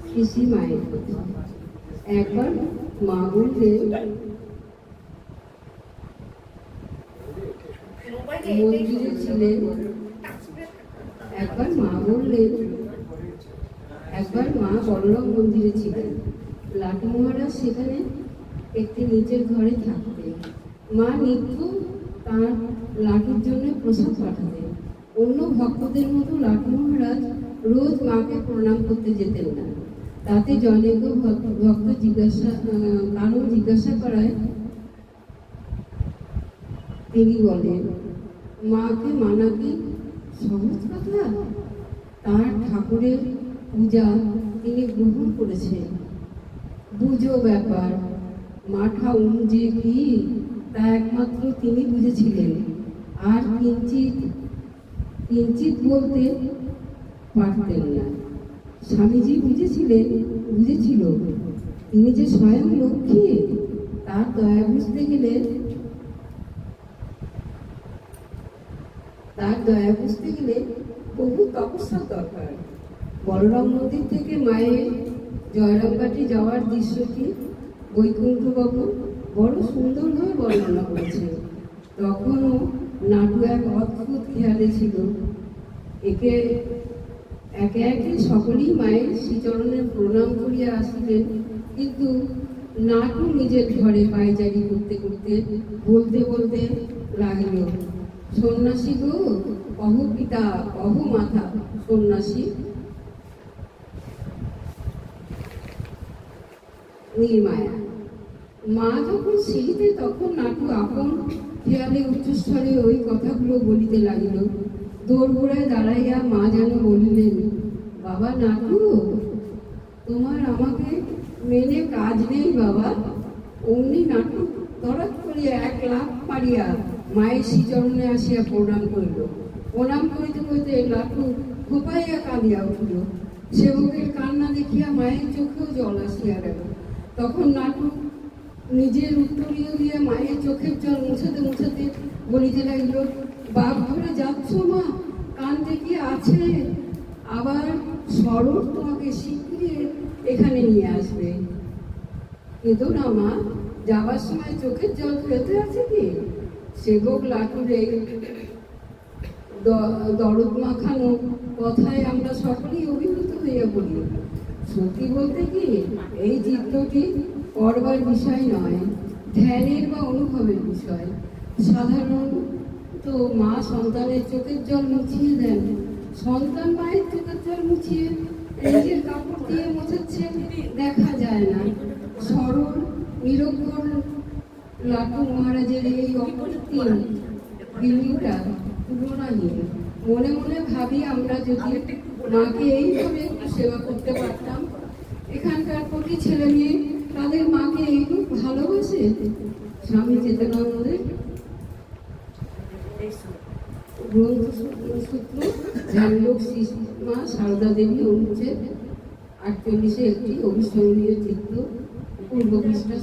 কৃষি মায়ের একবার মা বললেন, মন্দিরে ছিলেন। একবার মা বললেন, একবার মা বলরাম মন্দিরে ছিলেন। লাটু মহারাজ সেখানে একটি নিজের ঘরে থাকতেন। মা নিত্য তার লাটুর জন্য প্রসাদ পাঠাতেন। অন্য ভক্তদের মতো লাটু মহারাজ রোজ মাকে প্রণাম করতে যেতেন না। তাতে জনৈক ভক্ত কারণ জিজ্ঞাসা করায় তিনি বলেন, মাকে মানা কি সহজ কথা? তার ঠাকুরের পূজা তিনি গ্রহণ করেছেন, বুঝো ব্যাপার। মাঠা যে কি তা একমাত্র তিনি বুঝেছিলেন, আর কিঞ্চিত বলতে পারতেন না। স্বামীজি বুঝেছিল তিনি যে স্বয়ং লক্ষ্মী। তার দয়া বুঝতে গেলে বহু তপস্যার দরকার। বলরাম মন্দির থেকে মায়ের জয়রামবাটি যাওয়ার দৃশ্যটি বৈকুণ্ঠবাবু বড় সুন্দরভাবে বর্ণনা করেছেন। তখনও নাটু এক অদ্ভুত খেয়ালে ছিল। একে একে সকলেই মায়ের শ্রীচরণের প্রণাম করিয়া আসিলেন, কিন্তু নাটু নিজের ঘরে পায়চারি করতে করতে বলতে লাগিল, সন্ন্যাসী গো, অহু পিতা, অহু মাথা। সন্ন্যাসী নির্মায়া। মা যখন সিঁড়িতে, তখন নাটু আপন খেয়ালে উচ্চস্বরে ওই কথাগুলো বলিতে লাগিল। দোরগোড়ায় দাঁড়াইয়া মা যেন বলিলেন, বাবা নাটু, তোমার আমাকে মেনে কাজ নেই বাবা। অমনি নাটু তড়াৎ করিয়া এক লাফ মারিয়া মায়ের শ্রীচরণে আসিয়া প্রণাম করিল। প্রণাম করিতে করিতে লাটু খোপাইয়া কাঁদিয়া উঠিল। সেবকের কান্না দেখিয়া মায়ের চোখেও জল আসিয়া গেল। তখন নাটু নিজের উত্তরীয় দিয়ে মায়ের চোখের জল মুছাতে বলিতে লাগিল, বাপ ধরে যাচ্ছ মা, কানতে কি আছে? আবার সরোর তোমাকে শিগগিরি এখানে নিয়ে আসবে। কিন্তু না মা, যাবার সময় চোখের জল ফেলতে আছে কি? সেবক লাটুর এই দরদ মাখানো কথায় আমরা সকলেই অভিভূত হইয়া পড়ি। সত্যি বলতে কি, এই চিত্রটি করবার বিষয় নয়, ধ্যানের বা অনুভবের বিষয়। সাধারণত মা সন্তানের চোখের জল মুছিয়ে দেন, সন্তান মায়ের চোখের জল মুছিয়ে নিজের কাপড় দিয়ে মোছাচ্ছে দেখা যায় না। সরল নিরক্ষর লাটু মহারাজের এই অকৃত্রিম বিলিটা তুলনাহীন। মনে মনে ভাবি, আমরা যদি মাকে এইভাবে একটু সেবা করতে পারতাম। এখানকার প্রতি ছেলে মেয়ে তাদের মাকে এইরূপ ভালোবাসে। স্বামী চেতনানন্দের গ্রন্থসূত্র ধ্যানলোক মা সারদা দেবী অনুচ্ছেদ 48 একটি অবিস্মরণীয় চিত্র, পূর্ব পৃষ্ঠা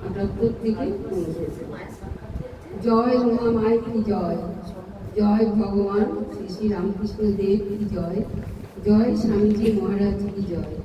78 থেকে 59। জয় মহামায় কি জয়, জয় ভগবান শ্রী শ্রী রামকৃষ্ণ দেব কি জয়, জয় স্বামীজি মহারাজ কি জয়।